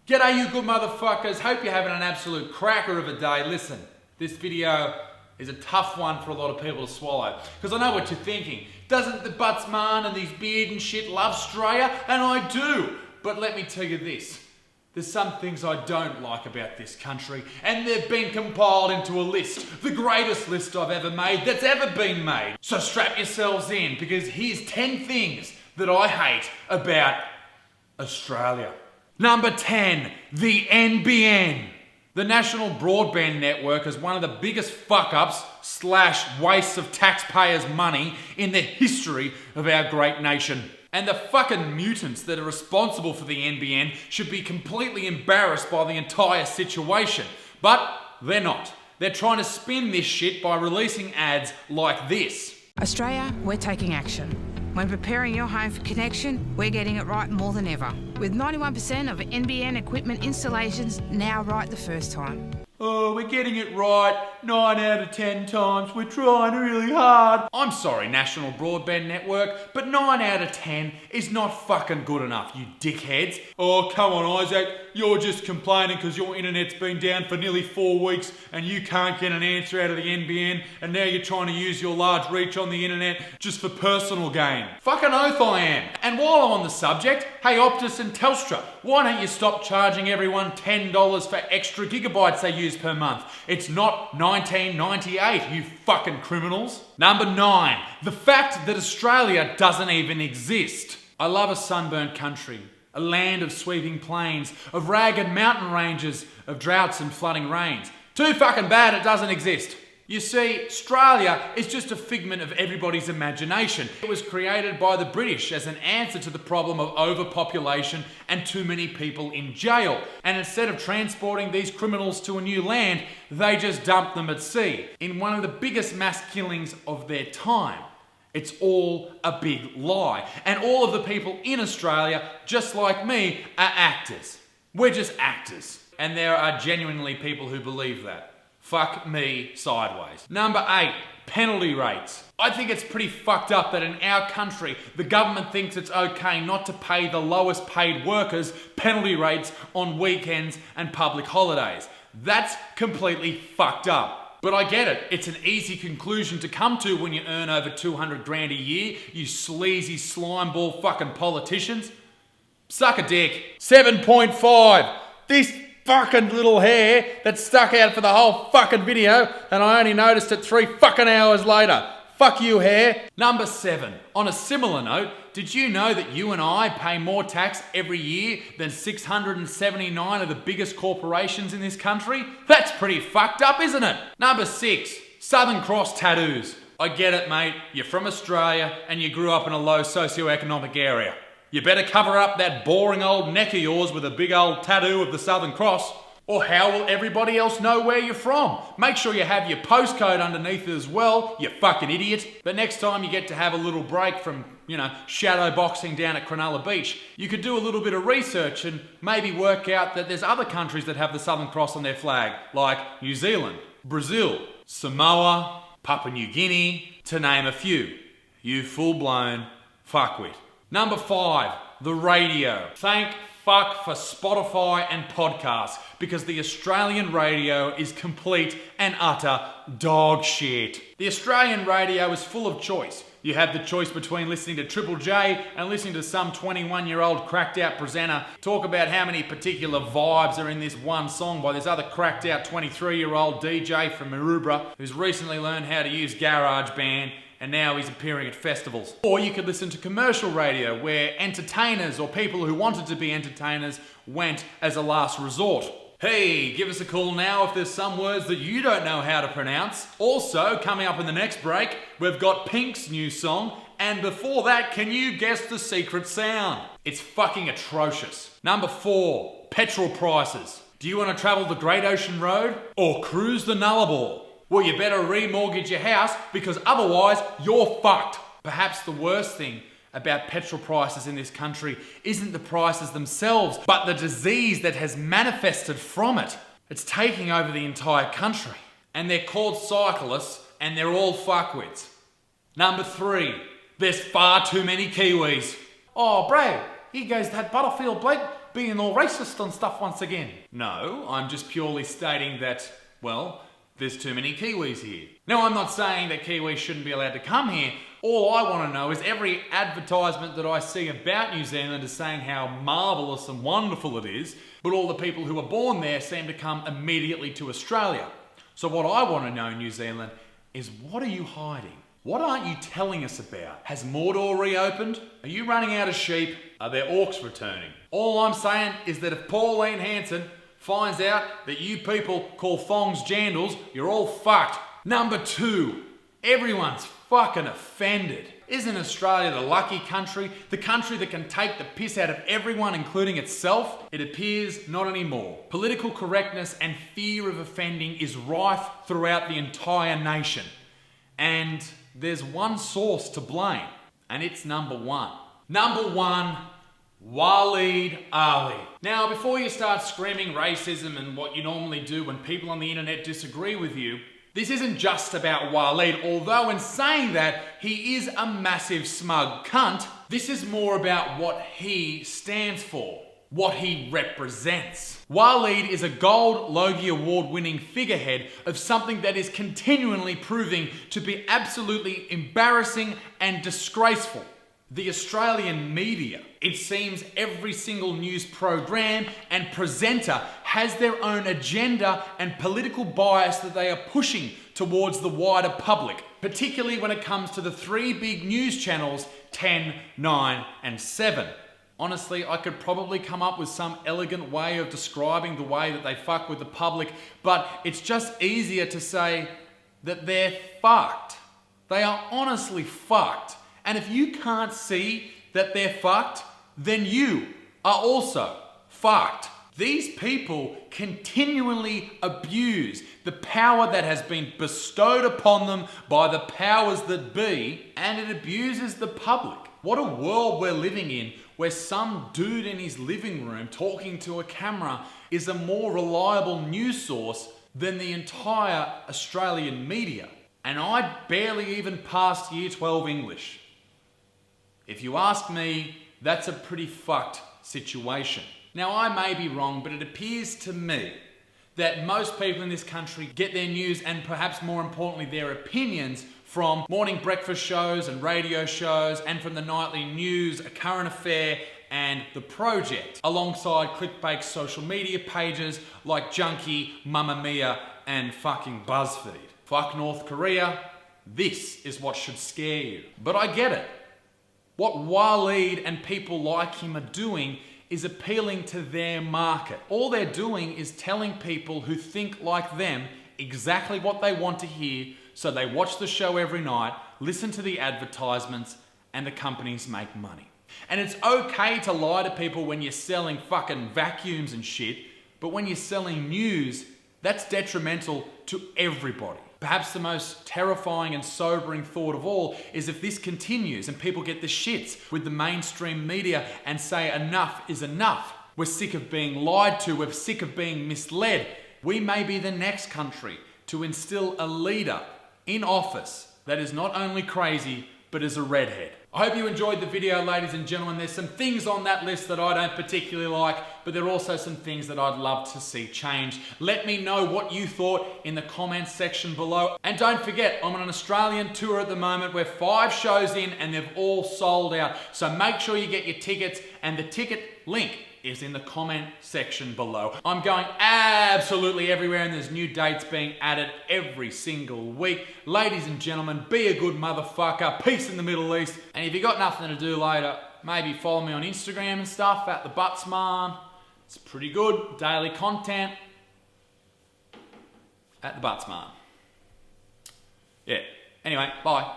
G'day you good motherfuckers, hope you're having an absolute cracker of a day. Listen, this video is a tough one for a lot of people to swallow. Because I know what you're thinking. Doesn't the Buttsman and these beard and shit love Australia? And I do. But let me tell you this. There's some things I don't like about this country. And they've been compiled into a list. The greatest list I've ever made that's ever been made. So strap yourselves in, because here's 10 things that I hate about Australia. Number 10, the NBN. The National Broadband Network is one of the biggest fuck-ups / wastes of taxpayers' money in the history of our great nation. And the fucking mutants that are responsible for the NBN should be completely embarrassed by the entire situation. But they're not. They're trying to spin this shit by releasing ads like this. Australia, we're taking action. When preparing your home for connection, we're getting it right more than ever. With 91% of NBN equipment installations now right the first time. Oh, we're getting it right 9 out of 10 times. We're trying really hard. I'm sorry, National Broadband Network, but 9 out of 10 is not fucking good enough, you dickheads. Oh, come on, Isaac. You're just complaining because your internet's been down for nearly 4 weeks and you can't get an answer out of the NBN, and now you're trying to use your large reach on the internet just for personal gain. Fucking oath I am. And while I'm on the subject, hey Optus and Telstra, why don't you stop charging everyone $10 for extra gigabytes they use per month? It's not 1998, you fucking criminals. Number 9, the fact that Australia doesn't even exist. I love a sunburnt country, a land of sweeping plains, of ragged mountain ranges, of droughts and flooding rains. Too fucking bad it doesn't exist. You see, Australia is just a figment of everybody's imagination. It was created by the British as an answer to the problem of overpopulation and too many people in jail. And instead of transporting these criminals to a new land, they just dumped them at sea in one of the biggest mass killings of their time. It's all a big lie. And all of the people in Australia, just like me, are actors. We're just actors. And there are genuinely people who believe that. Fuck me sideways. Number 8, penalty rates. I think it's pretty fucked up that in our country, the government thinks it's okay not to pay the lowest paid workers penalty rates on weekends and public holidays. That's completely fucked up. But I get it. It's an easy conclusion to come to when you earn over 200 grand a year, you sleazy slimeball fucking politicians. Suck a dick. 7.5. This fucking little hair that stuck out for the whole fucking video, and I only noticed it 3 fucking hours later. Fuck you, hair. Number 7. On a similar note, did you know that you and I pay more tax every year than 679 of the biggest corporations in this country? That's pretty fucked up, isn't it? Number 6. Southern Cross tattoos. I get it, mate. You're from Australia and you grew up in a low socioeconomic area. You better cover up that boring old neck of yours with a big old tattoo of the Southern Cross. Or how will everybody else know where you're from? Make sure you have your postcode underneath it as well, you fucking idiot. But next time you get to have a little break from, shadow boxing down at Cronulla Beach, you could do a little bit of research and maybe work out that there's other countries that have the Southern Cross on their flag, like New Zealand, Brazil, Samoa, Papua New Guinea, to name a few. You full-blown fuckwit. Number 5, the radio. Thank fuck for Spotify and podcasts, because the Australian radio is complete and utter dog shit. The Australian radio is full of choice. You have the choice between listening to Triple J and listening to some 21-year-old cracked out presenter talk about how many particular vibes are in this one song by this other cracked out 23-year-old DJ from Maroubra who's recently learned how to use GarageBand and now he's appearing at festivals. Or you could listen to commercial radio where entertainers or people who wanted to be entertainers went as a last resort. Hey, give us a call now if there's some words that you don't know how to pronounce. Also, coming up in the next break, we've got Pink's new song, and before that, can you guess the secret sound? It's fucking atrocious. Number 4, petrol prices. Do you want to travel the Great Ocean Road or cruise the Nullarbor? Well, you better remortgage your house because otherwise you're fucked. Perhaps the worst thing about petrol prices in this country isn't the prices themselves, but the disease that has manifested from it. It's taking over the entire country. And they're called cyclists and they're all fuckwits. Number 3, there's far too many Kiwis. Oh, bro, here goes that Butterfield bloke being all racist on stuff once again. No, I'm just purely stating that, well, there's too many Kiwis here. Now, I'm not saying that Kiwis shouldn't be allowed to come here. All I want to know is every advertisement that I see about New Zealand is saying how marvellous and wonderful it is, but all the people who are born there seem to come immediately to Australia. So what I want to know, New Zealand, is what are you hiding? What aren't you telling us about? Has Mordor reopened? Are you running out of sheep? Are there orcs returning? All I'm saying is that if Pauline Hanson finds out that you people call thongs jandals, you're all fucked. Number 2, everyone's fucking offended. Isn't Australia the lucky country? The country that can take the piss out of everyone, including itself? It appears not anymore. Political correctness and fear of offending is rife throughout the entire nation. And there's one source to blame, and it's number 1. Number 1, Waleed Ali. Now, before you start screaming racism and what you normally do when people on the internet disagree with you, this isn't just about Waleed, although in saying that, he is a massive smug cunt. This is more about what he stands for, what he represents. Waleed is a gold Logie Award winning figurehead of something that is continually proving to be absolutely embarrassing and disgraceful. The Australian media. It seems every single news program and presenter has their own agenda and political bias that they are pushing towards the wider public, particularly when it comes to the 3 big news channels, 10, 9, and 7. Honestly, I could probably come up with some elegant way of describing the way that they fuck with the public, but it's just easier to say that they're fucked. They are honestly fucked. And if you can't see that they're fucked, then you are also fucked. These people continually abuse the power that has been bestowed upon them by the powers that be, and it abuses the public. What a world we're living in, where some dude in his living room talking to a camera is a more reliable news source than the entire Australian media. And I barely even passed Year 12 English. If you ask me, that's a pretty fucked situation. Now, I may be wrong, but it appears to me that most people in this country get their news and perhaps more importantly their opinions from morning breakfast shows and radio shows and from the nightly news, A Current Affair and The Project, alongside clickbait social media pages like Junkie, Mamamia and fucking BuzzFeed. Fuck North Korea, this is what should scare you. But I get it. What Waleed and people like him are doing is appealing to their market. All they're doing is telling people who think like them exactly what they want to hear, so they watch the show every night, listen to the advertisements, and the companies make money. And it's okay to lie to people when you're selling fucking vacuums and shit, but when you're selling news, that's detrimental to everybody. Perhaps the most terrifying and sobering thought of all is if this continues and people get the shits with the mainstream media and say enough is enough. We're sick of being lied to, we're sick of being misled. We may be the next country to instill a leader in office that is not only crazy, but is a redhead. I hope you enjoyed the video, ladies and gentlemen. There's some things on that list that I don't particularly like, but there are also some things that I'd love to see change. Let me know what you thought in the comments section below. And don't forget, I'm on an Australian tour at the moment. We're 5 shows in and they've all sold out. So make sure you get your tickets, and the ticket link is in the comment section below. I'm going absolutely everywhere and there's new dates being added every single week. Ladies and gentlemen, be a good motherfucker. Peace in the Middle East. And if you got nothing to do later, maybe follow me on Instagram and stuff at the Buttsman. It's pretty good. Daily content at the Buttsman. Yeah. Anyway, bye.